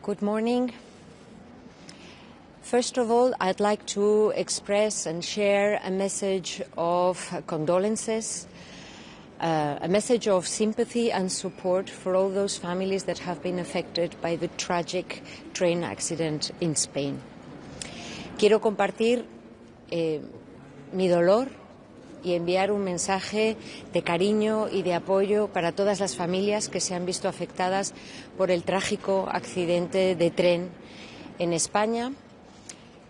Good morning. First of all, I'd like to express and share a message of condolences, a message of sympathy and support for all those families that have been affected by the tragic train accident in Spain. Quiero compartir mi dolor y enviar un mensaje de cariño y de apoyo para todas las familias que se han visto afectadas por el trágico accidente de tren en España.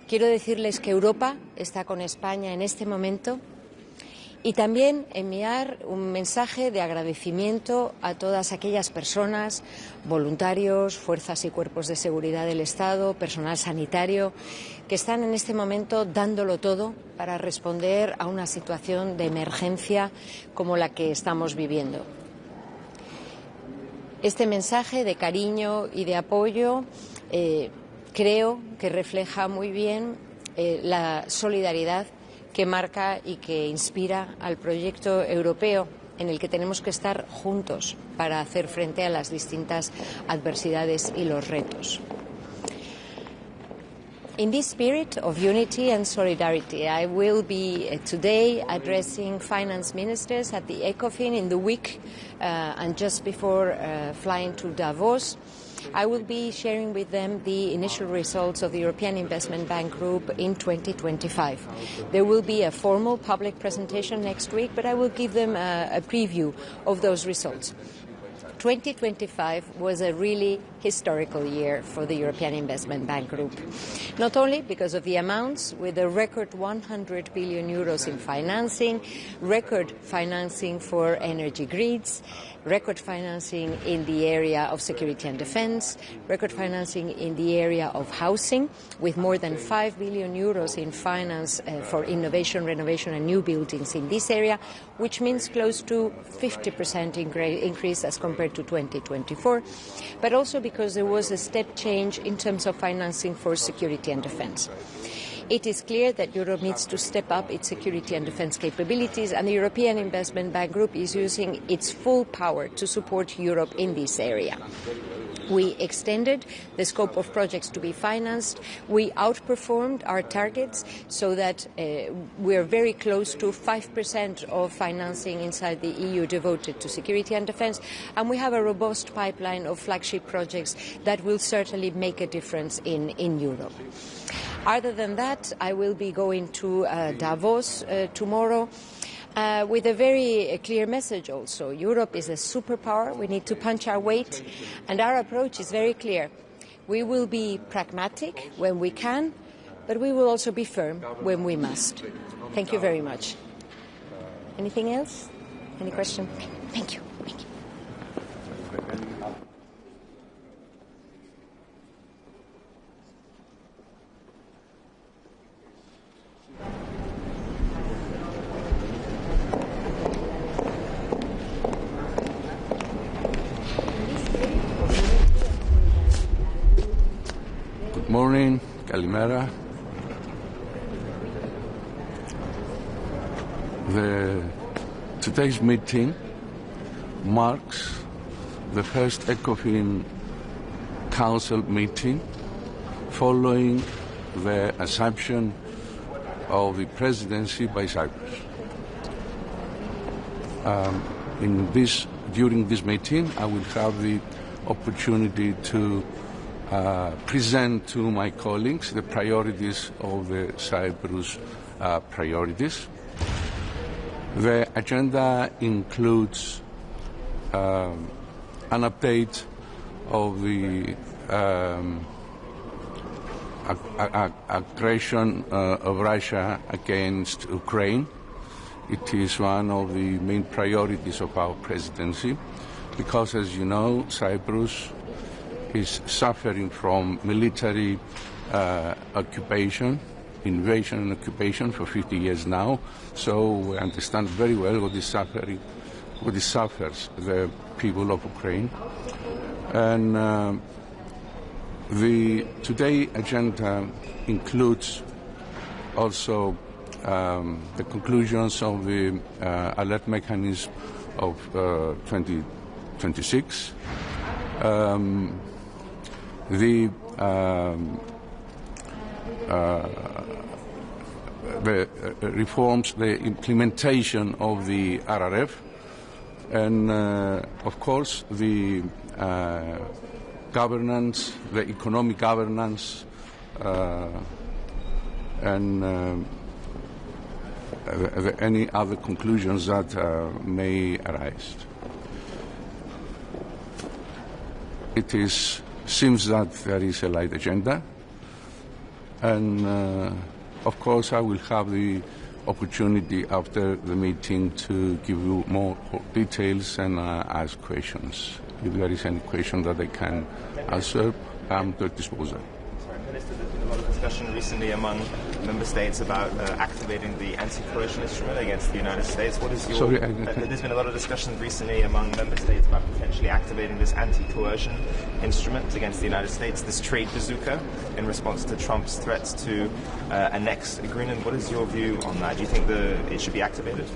Quiero decirles que Europa está con España en este momento y también enviar un mensaje de agradecimiento a todas aquellas personas, voluntarios, fuerzas y cuerpos de seguridad del Estado, personal sanitario, que están en este momento dándolo todo para responder a una situación de emergencia como la que estamos viviendo. Este mensaje de cariño y de apoyo creo que refleja muy bien la solidaridad que marca y que inspira al proyecto europeo en el que tenemos que estar juntos para hacer frente a las distintas adversidades y los retos. In this spirit of unity and solidarity, I will be today addressing finance ministers at the Ecofin in the week and just before flying to Davos. I will be sharing with them the initial results of the European Investment Bank Group in 2025. There will be a formal public presentation next week, but I will give them a preview of those results. 2025 was a really historical year for the European Investment Bank Group, not only because of the amounts, with a record 100 billion euros in financing, record financing for energy grids, record financing in the area of security and defence, record financing in the area of housing, with more than 5 billion euros in finance for innovation, renovation and new buildings in this area, which means close to 50% increase as compared to 2024, but also because there was a step change in terms of financing for security and defence. It is clear that Europe needs to step up its security and defence capabilities, and the European Investment Bank Group is using its full power to support Europe in this area. We extended the scope of projects to be financed. We outperformed our targets so that we are very close to 5% of financing inside the EU devoted to security and defence, and we have a robust pipeline of flagship projects that will certainly make a difference in Europe. Other than that, I will be going to Davos tomorrow with a very clear message also. Europe is a superpower. We need to punch our weight, and our approach is very clear. We will be pragmatic when we can, but we will also be firm when we must. Thank you very much. Anything else? Any question? Thank you. Thank you. Morning, Kalimera. Today's meeting marks the first Ecofin Council meeting following the assumption of the presidency by Cyprus. During this meeting, I will have the opportunity to present to my colleagues the priorities of the Cyprus priorities. The agenda includes an update of the aggression of Russia against Ukraine. It is one of the main priorities of our presidency because, as you know, Cyprus is suffering from military occupation, invasion and occupation for 50 years now. So we understand very well what suffers the people of Ukraine. And the today agenda includes also the conclusions of the alert mechanism of 2026. the reforms, the implementation of the RRF, and of course the governance, the economic governance, and any other conclusions that may arise. It seems that there is a light agenda, and of course I will have the opportunity after the meeting to give you more details and ask questions. If there is any question that I can answer, I'm at your disposal. Minister, there's been a lot of discussion recently among member states about activating the anti-coercion instrument against the United States. What is your... there's been a lot of discussion recently among member states about potentially activating this anti-coercion instrument against the United States, this trade bazooka, in response to Trump's threats to annex Greenland. What is your view on that? Do you think it should be activated?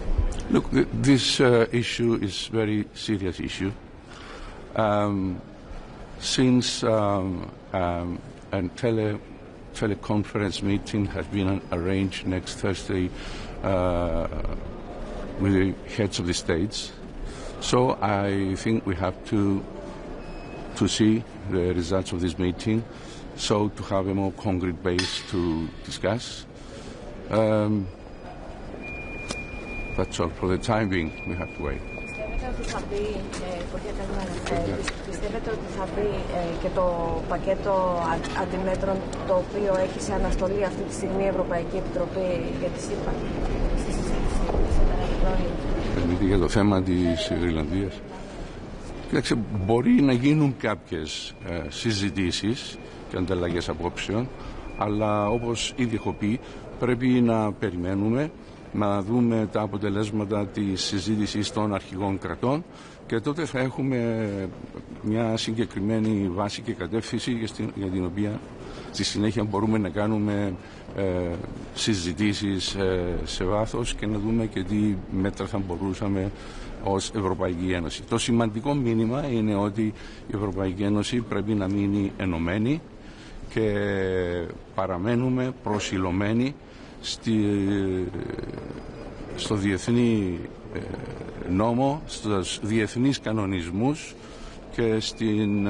Look, this issue is a very serious issue. Since a teleconference meeting has been arranged next Thursday with the heads of the states, so I think we have to see the results of this meeting, so to have a more concrete base to discuss. That's all for the time being. We have to wait. Πιστεύετε ότι θα μπει και το πακέτο αντιμέτρων το οποίο έχει σε αναστολή αυτή τη στιγμή η Ευρωπαϊκή Επιτροπή για τη ΣΥΠΑ στη συζήτηση για το θέμα της Ιρλανδίας. Κοίταξε, μπορεί να γίνουν κάποιες συζητήσεις και ανταλλαγές απόψεων, αλλά όπως ήδη έχω πει, πρέπει να περιμένουμε να δούμε τα αποτελέσματα της συζήτησης των αρχηγών κρατών και τότε θα έχουμε μια συγκεκριμένη βάση και κατεύθυνση για την οποία στη συνέχεια μπορούμε να κάνουμε συζητήσεις σε βάθος και να δούμε και τι μέτρα θα μπορούσαμε ως Ευρωπαϊκή Ένωση. Το σημαντικό μήνυμα είναι ότι η Ευρωπαϊκή Ένωση πρέπει να μείνει ενωμένη και παραμένουμε προσιλωμένοι στο διεθνή νόμο, στους διεθνείς κανονισμούς και στην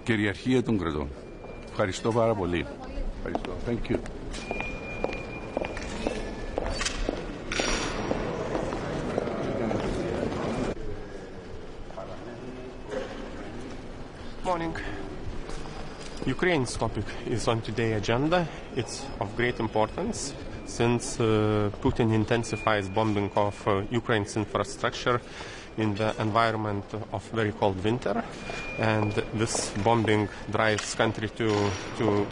κυριαρχία των κρατών. Ευχαριστώ πάρα πολύ. Ευχαριστώ. Thank you. Morning. Ukraine's topic is on today's agenda. It's of great importance since Putin intensifies bombing of Ukraine's infrastructure in the environment of very cold winter, and this bombing drives country to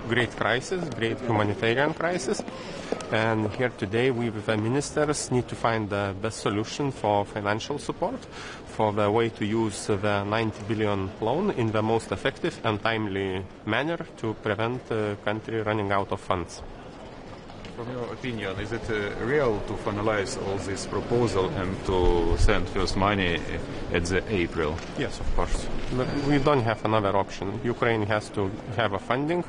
great crisis, great humanitarian crisis. And here today we with the ministers need to find the best solution for financial support, for the way to use the 90 billion loan in the most effective and timely manner to prevent the country running out of funds. From your opinion, is it real to finalize all this proposal and to send first money at the April? Yes, of course. But we don't have another option. Ukraine has to have a funding.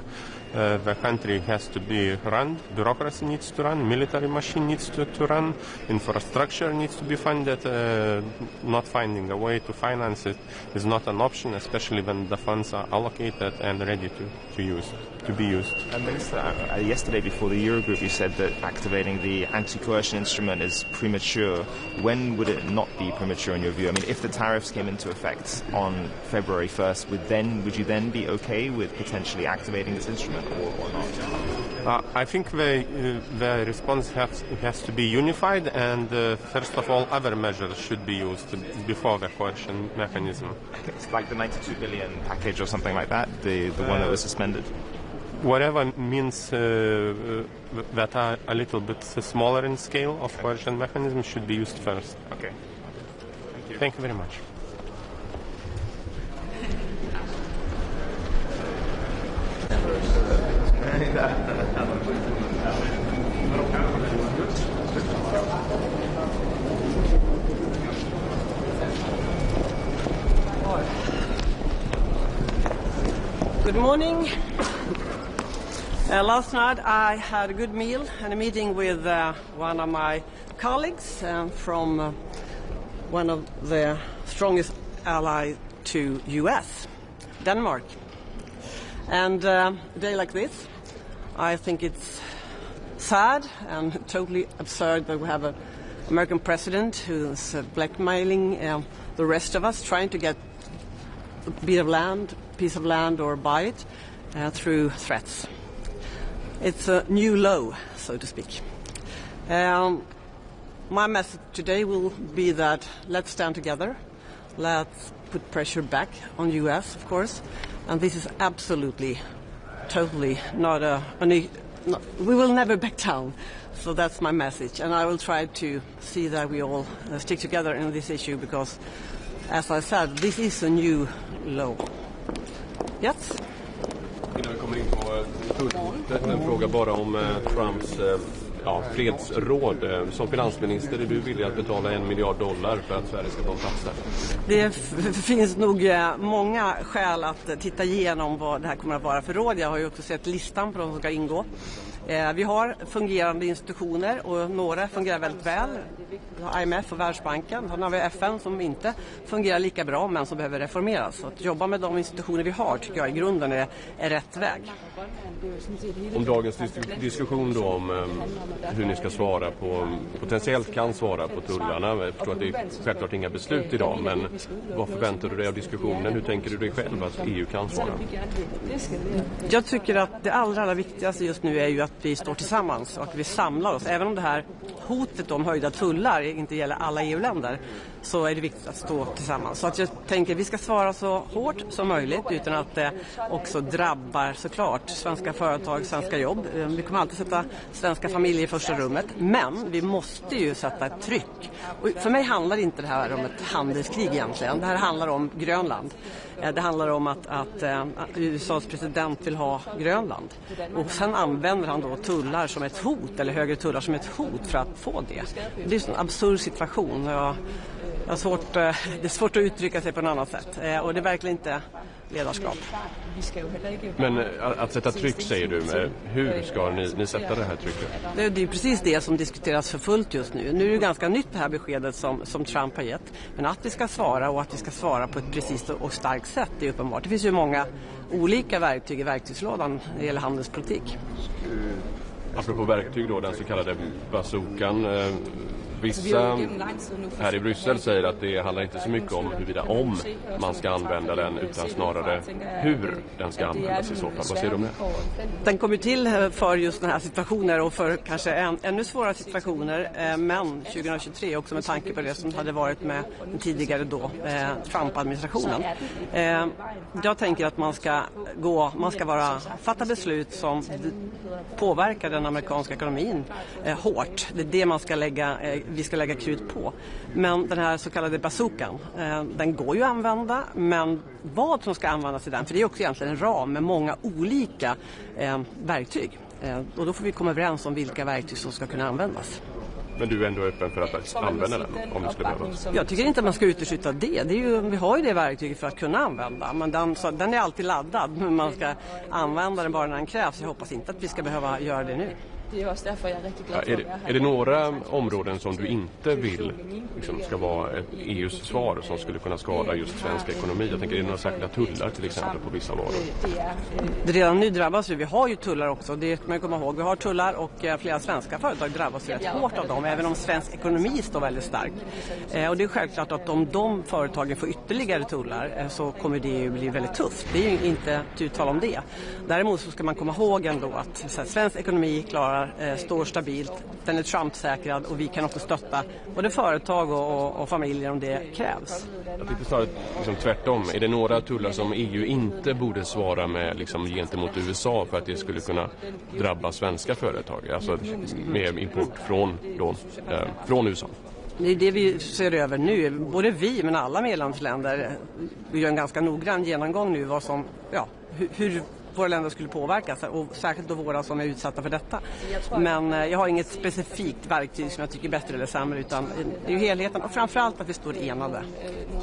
The country has to be run. Bureaucracy needs to run. Military machine needs to run. Infrastructure needs to be funded. Not finding a way to finance it is not an option, especially when the funds are allocated and ready to be used. Minister, yesterday before the Eurogroup, you said that activating the anti-coercion instrument is premature. When would it not be premature in your view? I mean, if the tariffs came into effect on February 1st, would you then be okay with potentially activating this instrument or not? I think the response has to be unified, and first of all, other measures should be used before the coercion mechanism. It's like the 92 billion package or something like that, the one that was suspended? Whatever means that are a little bit smaller in scale of coercion mechanism should be used first. Okay. Thank you. Thank you very much. Good morning. Last night I had a good meal and a meeting with one of my colleagues from one of the strongest allies to US, Denmark. And a day like this, I think it's sad and totally absurd that we have an American president who's blackmailing the rest of us, trying to get a piece of land or buy it through threats. It's a new low, so to speak. My message today will be that let's stand together. Let's put pressure back on US, of course. And this is absolutely, totally we will never back down. So that's my message. And I will try to see that we all stick together in this issue because, as I said, this is a new low. Yes? Innan vi kommer in på en fråga bara om Trumps fredsråd. Som finansminister är du villig att betala $1 miljard för att Sverige ska ta en plats där? Det finns nog många skäl att titta igenom vad det här kommer att vara för råd. Jag har ju också sett listan på de som ska ingå. Vi har fungerande institutioner och några fungerar väldigt väl. IMF och Världsbanken. Sen har vi FN som inte fungerar lika bra men som behöver reformeras. Så att jobba med de institutioner vi har tycker jag i grunden är rätt väg. Om dagens diskussion då om hur ni ska svara på, potentiellt kan svara på tullarna. Jag förstår att det är självklart inga beslut idag, men vad förväntar du dig av diskussionen? Hur tänker du dig själv att EU kan svara? Jag tycker att det allra viktigaste just nu är ju att vi står tillsammans och att vi samlar oss. Även om det här hotet om höjda tullar inte gäller alla EU-länder så är det viktigt att stå tillsammans. Så att jag tänker att vi ska svara så hårt som möjligt utan att det också drabbar såklart svenska företag, svenska jobb. Vi kommer alltid sätta svenska familjer i första rummet, men vi måste ju sätta ett tryck. Och för mig handlar inte det här om ett handelskrig egentligen. Det här handlar om Grönland. Det handlar om att USAs president vill ha Grönland. Och sen använder han då tullar som ett hot, eller högre tullar som ett hot för att få det. Det är en absurd situation. Det är svårt att uttrycka sig på något annat sätt. Och det är verkligen inte ledarskap. Men att sätta tryck säger du, hur ska ni sätta det här trycket? Det är precis det som diskuteras för fullt just nu. Nu är det ganska nytt det här beskedet som Trump har gett. Men att vi ska svara och att vi ska svara på ett precis och starkt sätt är uppenbart. Det finns ju många olika verktyg i verktygslådan när det gäller handelspolitik. Apropå verktyg då, den så kallade bazookan. Vissa här i Bryssel säger att det handlar inte så mycket om huruvida om man ska använda den utan snarare hur den ska användas i så fall. Vad säger du om det? Den kommer till för just den här situationer och för kanske ännu svårare situationer, men 2023 också med tanke på det som hade varit med den tidigare då Trump-administrationen. Jag tänker att man ska fatta beslut som påverkar den amerikanska ekonomin hårt. Det är det vi ska lägga krut på. Men den här så kallade bazookan, den går ju att använda, men vad som ska användas i den, för det är också egentligen en ram med många olika verktyg. Och då får vi komma överens om vilka verktyg som ska kunna användas. Men du är ändå öppen för att använda den om det skulle behövas? Jag tycker inte att man ska utesluta det. Vi har ju det verktyget för att kunna använda. Men den är alltid laddad. Men man ska använda den bara när den krävs. Jag hoppas inte att vi ska behöva göra det nu. Det är just därför jag är riktigt glad. Är det några områden som du inte vill ska vara ett EUs svar som skulle kunna skada just svensk ekonomi? Jag tänker, är det några särskilda tullar till exempel på vissa varor? Redan nu drabbas vi har ju tullar också, det ska man komma ihåg. Vi har tullar och flera svenska företag drabbas rätt hårt av dem, även om svensk ekonomi står väldigt stark. Och det är självklart att om de företagen får ytterligare tullar så kommer det ju bli väldigt tufft. Det är ju inte uttal om det. Däremot så ska man komma ihåg ändå att svensk ekonomi står stabilt, den är Trump-säkrad och vi kan också stötta både företag och familjer om det krävs. Jag tycker snarare tvärtom. Är det några tullar som EU inte borde svara med gentemot USA för att det skulle kunna drabba svenska företag? Alltså med import från USA? Det är det vi ser över nu. Både vi men alla medlemsländer. Vi gör en ganska noggrann genomgång nu hur våra länder skulle påverkas, och särskilt då våra som är utsatta för detta. Men jag har inget specifikt verktyg som jag tycker är bättre eller sämre, utan det är ju helheten och framförallt att vi står enade.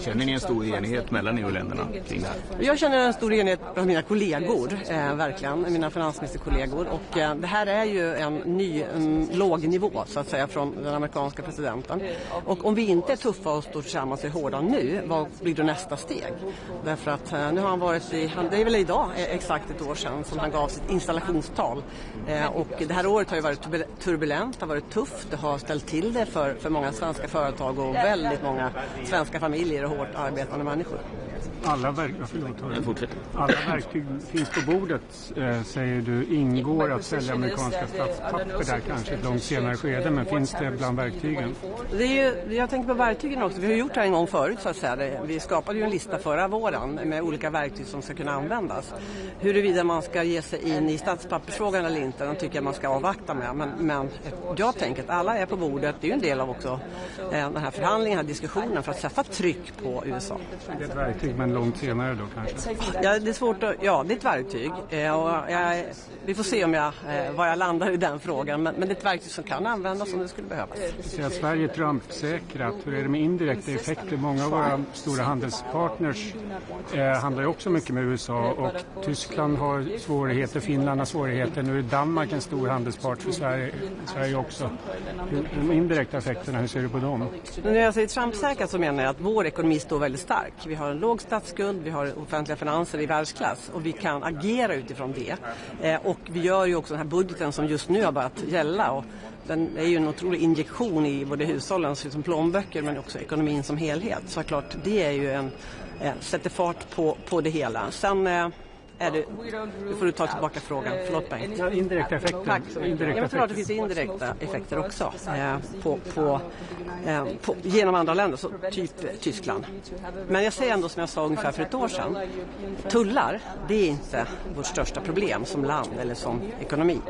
Känner ni en stor enighet mellan EU-länderna kring det här? Jag känner en stor enighet bland mina kollegor, verkligen, mina finansministerkollegor, och det här är ju en låg nivå så att säga från den amerikanska presidenten. Och om vi inte är tuffa och står tillsammans och är hårda nu, vad blir då nästa steg? Därför att nu har han varit det är väl idag exakt ett år sedan som han gav sitt installationstal. Och det här året har ju varit turbulent, det har varit tufft, det har ställt till det för många svenska företag och väldigt många svenska familjer och hårt arbetande människor. Alla verktyg finns på bordet, säger du. Ingår att sälja amerikanska statspapper där kanske ett långt senare skede, men finns det bland verktygen? Jag tänker på verktygen också. Vi har gjort det en gång förut så att säga. Vi skapade ju en lista förra våren med olika verktyg som ska kunna användas. Huruvida man ska ge sig in i statspappersfrågan eller inte, den tycker jag man ska avvakta med. Men jag tänker att alla är på bordet. Det är ju en del av också den här förhandlingen, den här diskussionen för att sätta tryck på USA. Det är ett verktyg, men långt senare då kanske? Ja, det är svårt att, ja, det är ett verktyg. Vi får se var jag landar i den frågan. Men det är ett verktyg som kan användas om det skulle behövas. Du säger att Sverige är Trump-säkrat. Hur är det med indirekta effekter? Många av våra stora handelspartners handlar ju också mycket med USA. Och Tyskland har svårigheter, Finland har svårigheter. Nu är Danmark en stor handelspart för Sverige också. De indirekta effekterna, hur ser du på dem? När jag säger Trump-säkrat så menar jag att vår ekonomi står väldigt stark. Vi har en låg statsskuld, vi har offentliga finanser i världsklass och vi kan agera utifrån det. Och vi gör ju också den här budgeten som just nu har börjat gälla, och den är ju en otrolig injektion i både hushållens som plånböcker men också ekonomin som helhet. Så klart, det är ju sätter fart på det hela. Sen nu får du ta tillbaka frågan. Förlåt mig. Ja, indirekta effekter. Tack. Jag tror att det finns indirekta effekter också genom andra länder, så typ Tyskland. Men jag säger ändå som jag sa ungefär för ett år sedan, tullar, det är inte vårt största problem som land eller som ekonomi.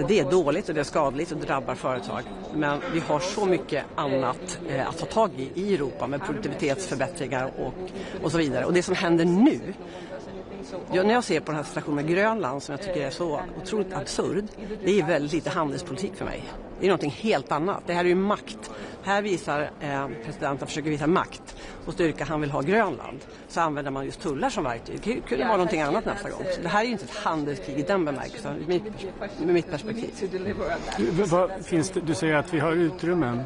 Det är dåligt och det är skadligt och drabbar företag. Men vi har så mycket annat att ta tag i Europa med produktivitetsförbättringar och så vidare. Och det som händer nu, när jag ser på den här situationen med Grönland som jag tycker är så otroligt absurd, det är väldigt lite handelspolitik för mig. Det är någonting helt annat. Det här är ju makt. Här visar presidenten försöker visa makt och styrka. Han vill ha Grönland. Så använder man just tullar som verktyg. Det kunde vara någonting annat nästa gång. Så det här är ju inte ett handelskrig i den bemärkelsen, med mitt perspektiv. Du säger att vi har utrymmen.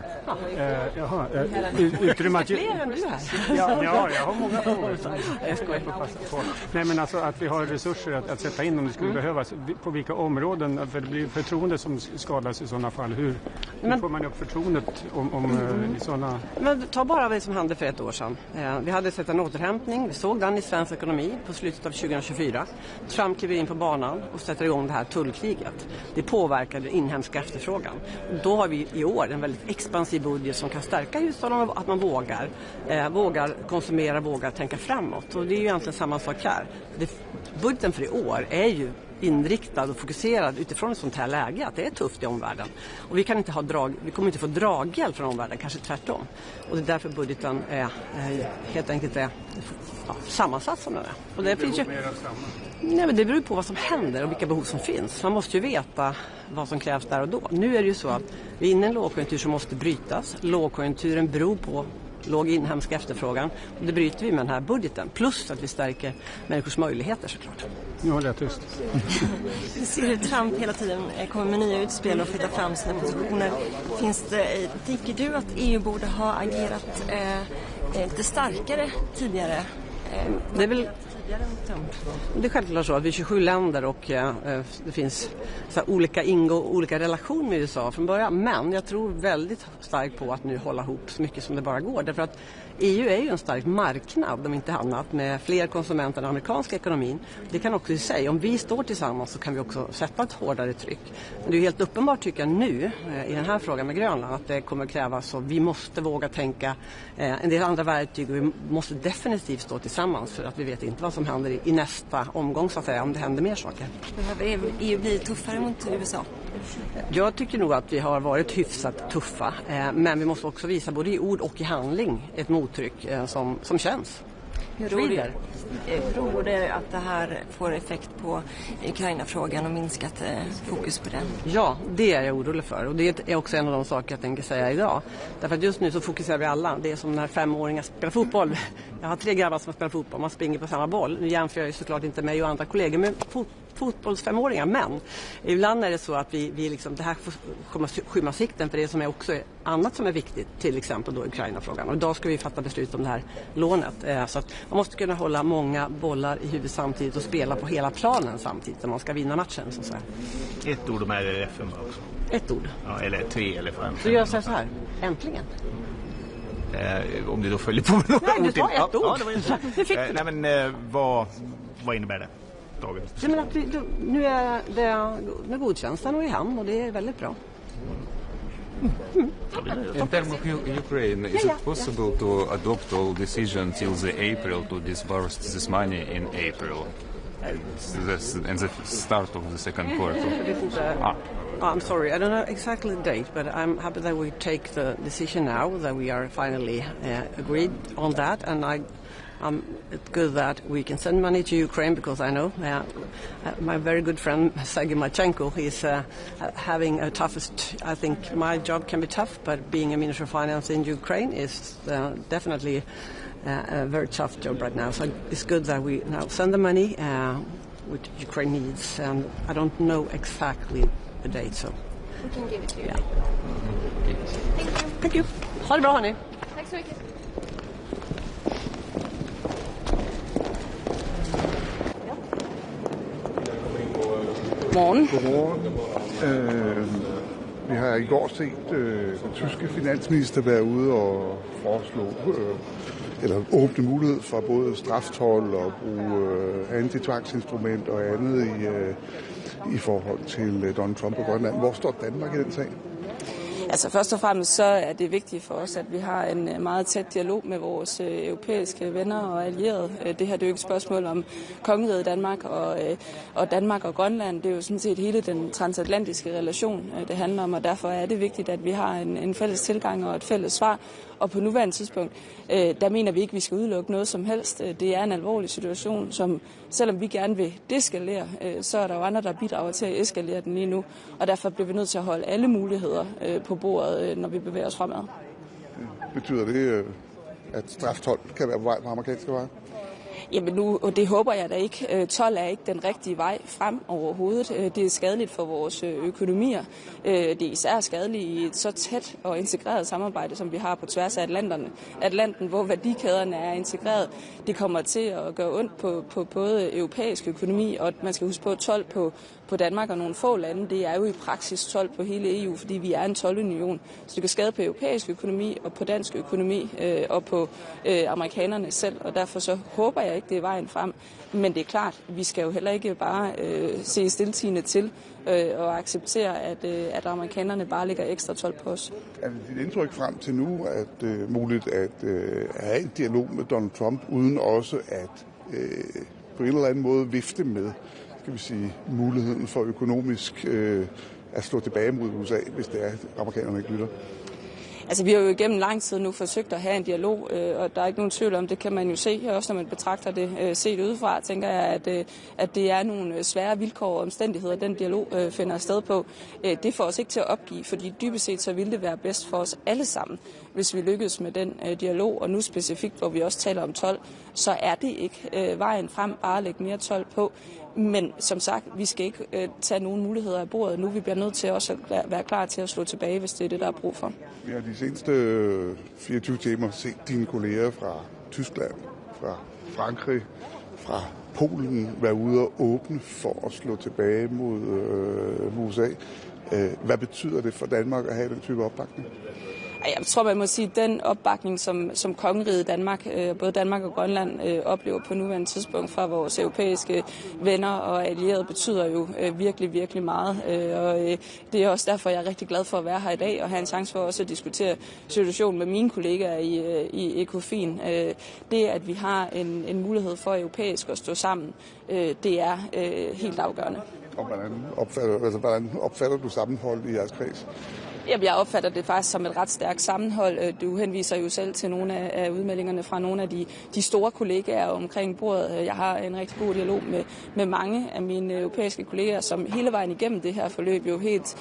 Ja. Utrymme att... Fler än du här. Ja, jag har många frågor. Jag skojar. Nej, men alltså att vi har resurser att sätta in om det skulle behövas. På vilka områden? För det blir förtroende som skadas i sådana fall. Hur får man upp förtroendet om sådana... Men ta bara det som hände för ett år sedan. Vi hade sett en återhämtning. Vi såg den i svensk ekonomi på slutet av 2024. Trump kliver in på banan och sätter igång det här tullkriget. Det påverkade inhemska efterfrågan. Då har vi i år en väldigt expansiv budget som kan stärka hushållen, att man vågar konsumera, vågar tänka framåt. Och det är ju egentligen samma sak här. Budgeten för i år är ju inriktad och fokuserad utifrån ett sånt här läge att det är tufft i omvärlden. Och vi kommer inte få draghjälp från omvärlden, kanske tvärtom. Och det är därför budgeten helt enkelt är sammansatt som den är. Och det finns ju... Nej, men det beror på vad som händer och vilka behov som finns. Man måste ju veta vad som krävs där och då. Nu är det ju så att vi är inne i en lågkonjunktur som måste brytas. Lågkonjunkturen beror på låg inhemsk efterfrågan. Och det bryter vi med den här budgeten. Plus att vi stärker människors möjligheter såklart. Nu håller jag tyst. Vi ser hur Trump hela tiden kommer med nya utspel och flyttar fram sina positioner. Tycker du att EU borde ha agerat lite starkare tidigare? Det är väl... Det är självklart så att vi är 27 länder och det finns olika relationer med USA från början. Men jag tror väldigt starkt på att nu hålla ihop så mycket som det bara går. Därför att EU är ju en stark marknad, om inte annat, med fler konsumenter än den amerikanska ekonomin. Det kan också säga, om vi står tillsammans så kan vi också sätta ett hårdare tryck. Men det är helt uppenbart tycker jag nu i den här frågan med Grönland att det kommer krävas, och vi måste våga tänka en del andra verktyg och vi måste definitivt stå tillsammans för att vi vet inte vad som händer i nästa omgång så att säga, om det händer mer saker. Behöver EU bli tuffare mot USA? Jag tycker nog att vi har varit hyfsat tuffa, men vi måste också visa både i ord och i handling ett mottryck som känns. Hur tror du att det här får effekt på Ukraina-frågan och minskat fokus på den? Ja, det är jag orolig för. Och det är också en av de saker jag tänker säga idag. Därför att just nu så fokuserar vi alla. Det är som när 5-åringar spelar fotboll. Jag har 3 grabbar som spelar fotboll. Man springer på samma boll. Nu jämför jag ju såklart inte mig och andra kollegor med fotbolls-5-åringar. Men ibland är det så att vi liksom, det här kommer skymma sikten för det som är också annat som är viktigt. Till exempel då Ukraina-frågan. Och idag ska vi fatta beslut om det här lånet. Så att man måste kunna hålla många bollar i huvudet samtidigt och spela på hela planen samtidigt när man ska vinna matchen. Så att säga. Ett ord om RRF också. Ett ord? Ja, eller 3 eller 5. Så jag säger så här, äntligen. Om du då följer på med några ord. Nej, du sa ett ord. Ja, det var intressant. Det fick du. Nej, men vad innebär det? Men att nu är godtjänsten och i hamn och det är väldigt bra. In terms of Ukraine, is it possible to adopt all decisions till the April to disburse this money in April? And the start of the second quarter. I'm sorry, I don't know exactly the date, but I'm happy that we take the decision now, that we are finally agreed on that, and it's good that we can send money to Ukraine because I know my very good friend Sergei Marchenko is having a toughest. I think my job can be tough, but being a Minister of Finance in Ukraine is definitely a very tough job right now. So it's good that we now send the money which Ukraine needs, and I don't know exactly the date. So we can give it to you. Yeah. Thank you. Ha det bra hörni. Tack så mycket. Godmorgen. Vi har i går set den tyske finansminister være ude og foreslå eller åbne mulighed for både straftold og bruge antitvangsinstrument og andet i forhold til Donald Trump og Grønland. Hvor står Danmark i den sag? Altså først og fremmest så er det vigtigt for os, at vi har en meget tæt dialog med vores europæiske venner og allierede. Det her det er jo ikke et spørgsmål om kongeriget Danmark og Danmark og Grønland. Det er jo sådan set hele den transatlantiske relation, det handler om, og derfor er det vigtigt, at vi har en fælles tilgang og et fælles svar. Og på nuværende tidspunkt, der mener vi ikke, at vi skal udelukke noget som helst. Det er en alvorlig situation, som selvom vi gerne vil deskalere, så er der jo andre, der bidrager til at eskalere den lige nu. Og derfor bliver vi nødt til at holde alle muligheder på bordet, når vi bevæger os fremad. Betyder det, at straftold kan være på vej på amerikanske veje? Jamen nu, og det håber jeg da ikke. Told er ikke den rigtige vej frem overhovedet. Det er skadeligt for vores økonomier. Det er især skadeligt i et så tæt og integreret samarbejde, som vi har på tværs af Atlanten, hvor værdikæderne er integreret. Det kommer til at gøre ondt på både europæisk økonomi, og man skal huske på, at told på Danmark og nogle få lande, det er jo i praksis told på hele EU, fordi vi er en toldunion. Så det kan skade på europæisk økonomi og på dansk økonomi og på amerikanerne selv, og derfor så håber jeg ikke, det er vejen frem. Men det er klart, vi skal jo heller ikke bare se stiltiende til og acceptere, at amerikanerne bare lægger ekstra told på os. Er det dit indtryk frem til nu, at muligt at have en dialog med Donald Trump, uden også at på en eller anden måde vifte med, skal vi sige, muligheden for økonomisk at slå tilbage mod USA, hvis det er, at amerikanerne ikke lytter? Altså, vi har jo igennem lang tid nu forsøgt at have en dialog, og der er ikke nogen tvivl om, det kan man jo se, også når man betragter det set udefra, tænker jeg, at det er nogle svære vilkår og omstændigheder, den dialog finder sted på. Det får os ikke til at opgive, fordi dybest set så ville det være bedst for os alle sammen, hvis vi lykkes med den dialog, og nu specifikt, hvor vi også taler om told, så er det ikke vejen frem bare at lægge mere told på. Men som sagt, vi skal ikke tage nogen muligheder af bordet nu. Vi bliver nødt til også at være klar til at slå tilbage, hvis det er det, der er brug for. Vi har de seneste 24 timer set dine kolleger fra Tyskland, fra Frankrig, fra Polen være ude og åbne for at slå tilbage mod USA. Hvad betyder det for Danmark at have den type opbakning? Jeg tror, man må sige, at den opbakning, som kongeriget Danmark, både Danmark og Grønland, oplever på nuværende tidspunkt fra vores europæiske venner og allierede, betyder jo virkelig, virkelig meget. Og det er også derfor, jeg er rigtig glad for at være her i dag og have en chance for også at diskutere situationen med mine kollegaer i Ecofin. Det, at vi har en mulighed for europæisk at stå sammen, det er helt afgørende. Og hvordan opfatter du sammenhold i jeres kreds? Jamen, jeg opfatter det faktisk som et ret stærkt sammenhold. Du henviser jo selv til nogle af udmeldingerne fra nogle af de store kollegaer omkring bordet. Jeg har en rigtig god dialog med mange af mine europæiske kollegaer, som hele vejen igennem det her forløb jo helt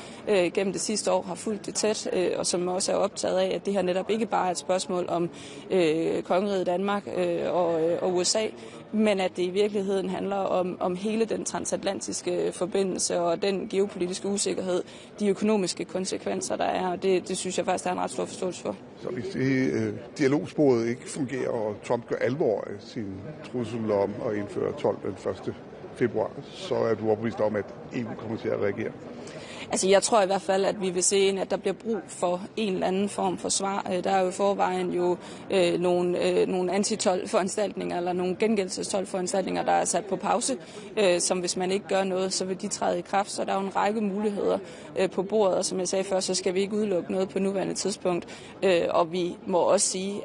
gennem det sidste år har fulgt det tæt, og som også er optaget af, at det her netop ikke bare er et spørgsmål om kongeriget Danmark og USA, men at det i virkeligheden handler om hele den transatlantiske forbindelse og den geopolitiske usikkerhed, de økonomiske konsekvenser, der er, og det synes jeg faktisk, der er en ret stor forståelse for. Så hvis det dialogsporet ikke fungerer, og Trump gør alvor af sin trussel om at indføre 12 den 1. februar, så er du overbevist om, at EU kommer til at reagere? Altså, jeg tror i hvert fald, at vi vil se, at der bliver brug for en eller anden form for svar. Der er jo i forvejen nogle antitolforanstaltninger eller nogle gengældelsestolforanstaltninger, der er sat på pause, som hvis man ikke gør noget, så vil de træde i kraft. Så der er jo en række muligheder på bordet, og som jeg sagde før, så skal vi ikke udelukke noget på nuværende tidspunkt. Og vi må også sige,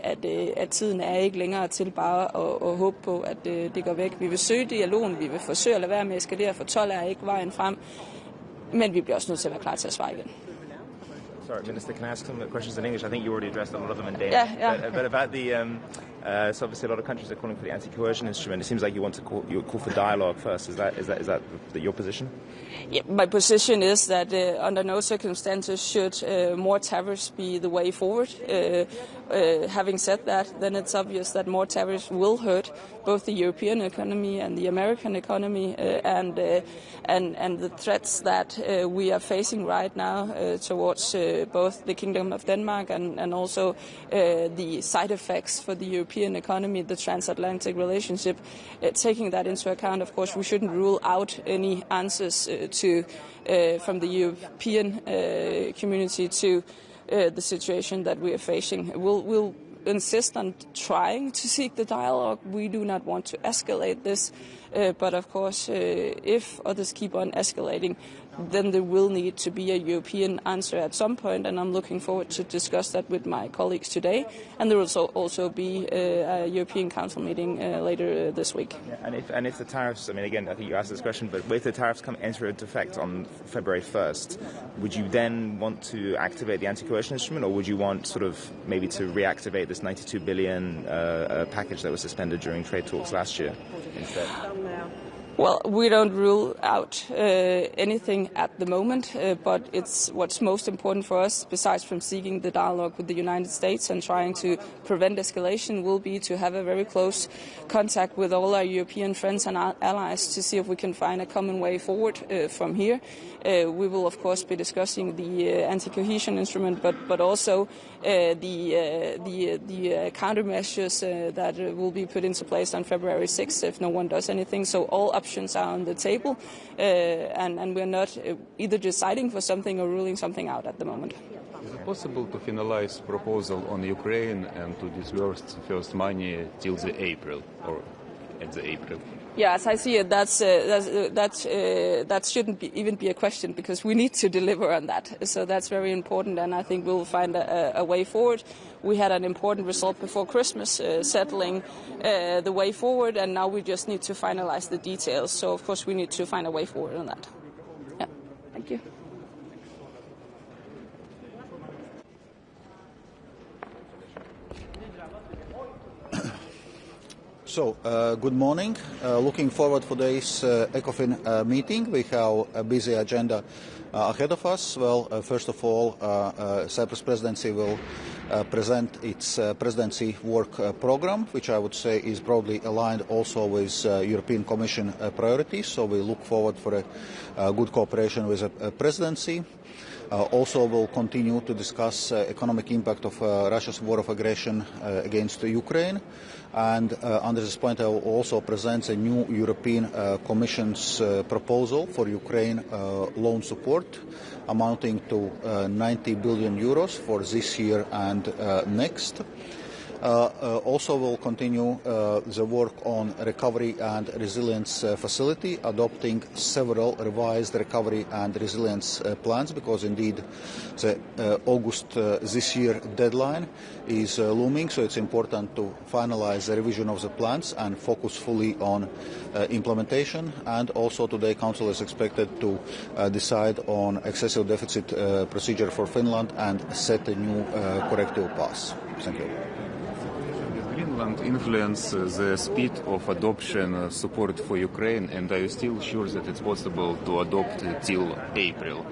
at tiden er ikke længere til bare at håbe på, at det går væk. Vi vil søge dialogen, vi vil forsøge at lade være med at eskalere, for 12 er ikke vejen frem. Men vi bliver også nødt til at være klar til at svare igen. Sorry, Minister, can I ask some questions in English? I think you already addressed a lot of them in Danish. Yeah. But about the, so obviously a lot of countries are calling for the anti-coercion instrument. It seems like you call for dialogue first. Is that your position? Yeah, my position is that under no circumstances should more tariffs be the way forward. Having said that, then it's obvious that more tariffs will hurt both the European economy and the American economy, and the threats that we are facing right now towards both the Kingdom of Denmark and also the side effects for the European economy, the transatlantic relationship. Taking that into account, of course, we shouldn't rule out any answers from the European community to the situation that we are facing. We'll insist on trying to seek the dialogue. We do not want to escalate this, but of course, if others keep on escalating, then there will need to be a European answer at some point, and I'm looking forward to discuss that with my colleagues today. And there will also be a European Council meeting later this week. Yeah, and if the tariffs, I mean, again, I think you asked this question, but if the tariffs enter into effect on February 1st, would you then want to activate the anti-coercion instrument, or would you want sort of maybe to reactivate this 92 billion package that was suspended during trade talks last year instead? Well, we don't rule out anything at the moment, but what's most important for us, besides from seeking the dialogue with the United States and trying to prevent escalation, will be to have a very close contact with all our European friends and allies to see if we can find a common way forward from here. We will, of course, be discussing the anti-coercion instrument, but also the countermeasures that will be put into place on February 6th if no one does anything. So all options are on the table, and we're not either deciding for something or ruling something out at the moment. Is it possible to finalize proposal on Ukraine and to disburse first money till the April or at the April? Yeah, as I see it, that shouldn't even be a question, because we need to deliver on that. So that's very important, and I think we'll find a way forward. We had an important result before Christmas, settling the way forward, and now we just need to finalize the details. So, of course, we need to find a way forward on that. Yeah, thank you. So, good morning. Looking forward for today's Ecofin meeting. We have a busy agenda ahead of us. Well, first of all, Cyprus Presidency will present its presidency work program, which I would say is broadly aligned also with European Commission priorities. So we look forward for a good cooperation with the presidency. Also, we'll continue to discuss economic impact of Russia's war of aggression against Ukraine. And under this point, I will also present a new European Commission's proposal for Ukraine loan support, amounting to 90 billion euros for this year and next. Also will continue the work on recovery and resilience facility, adopting several revised recovery and resilience plans, because indeed the August this year deadline is looming, so it's important to finalize the revision of the plans and focus fully on implementation. And also today Council is expected to decide on excessive deficit procedure for Finland and set a new corrective path. Thank you. Finland influence the speed of adoption support for Ukraine, and are you still sure that it's possible to adopt till April?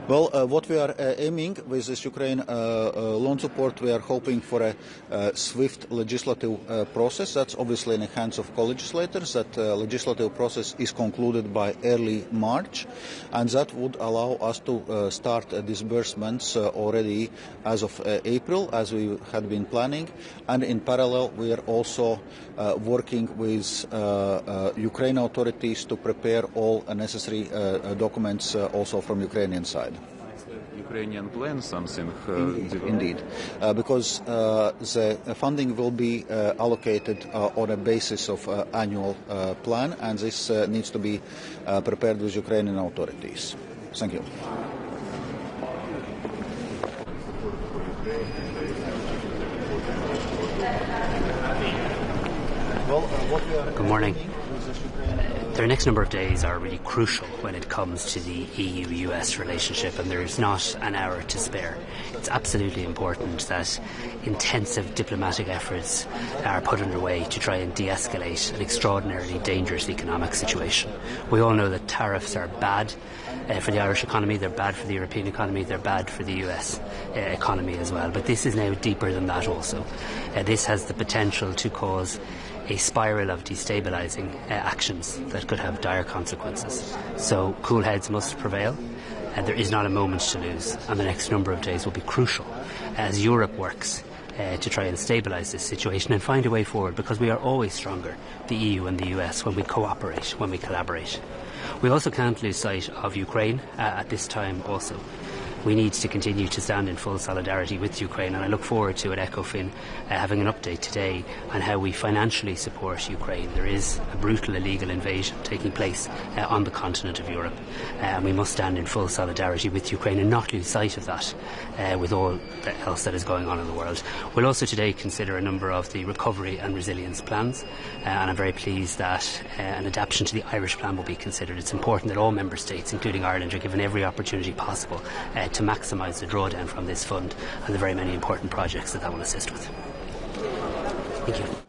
Well, what we are aiming with this Ukraine loan support, we are hoping for a swift legislative process. That's obviously in the hands of co-legislators. That legislative process is concluded by early March, and that would allow us to start disbursements already as of April, as we had been planning. And in parallel, we are also working with Ukraine authorities to prepare all necessary documents also from Ukrainian side. Ukrainian plan something? Indeed, because the funding will be allocated on a basis of annual plan, and this needs to be prepared with Ukrainian authorities. Thank you. Good morning. The next number of days are really crucial when it comes to the EU-US relationship, and there is not an hour to spare. It's absolutely important that intensive diplomatic efforts are put underway to try and de-escalate an extraordinarily dangerous economic situation. We all know that tariffs are bad for the Irish economy, they're bad for the European economy, they're bad for the US economy as well. But this is now deeper than that also. This has the potential to cause a spiral of destabilising actions that could have dire consequences. So cool heads must prevail, and there is not a moment to lose, and the next number of days will be crucial as Europe works to try and stabilise this situation and find a way forward, because we are always stronger, the EU and the US, when we cooperate, when we collaborate. We also can't lose sight of Ukraine at this time also. We need to continue to stand in full solidarity with Ukraine, and I look forward to at Ecofin having an update today on how we financially support Ukraine. There is a brutal illegal invasion taking place on the continent of Europe, and we must stand in full solidarity with Ukraine and not lose sight of that with all else that is going on in the world. We'll also today consider a number of the recovery and resilience plans, and I'm very pleased that an adaptation to the Irish plan will be considered. It's important that all member states, including Ireland, are given every opportunity possible to maximise the drawdown from this fund and the very many important projects that will assist with. Thank you.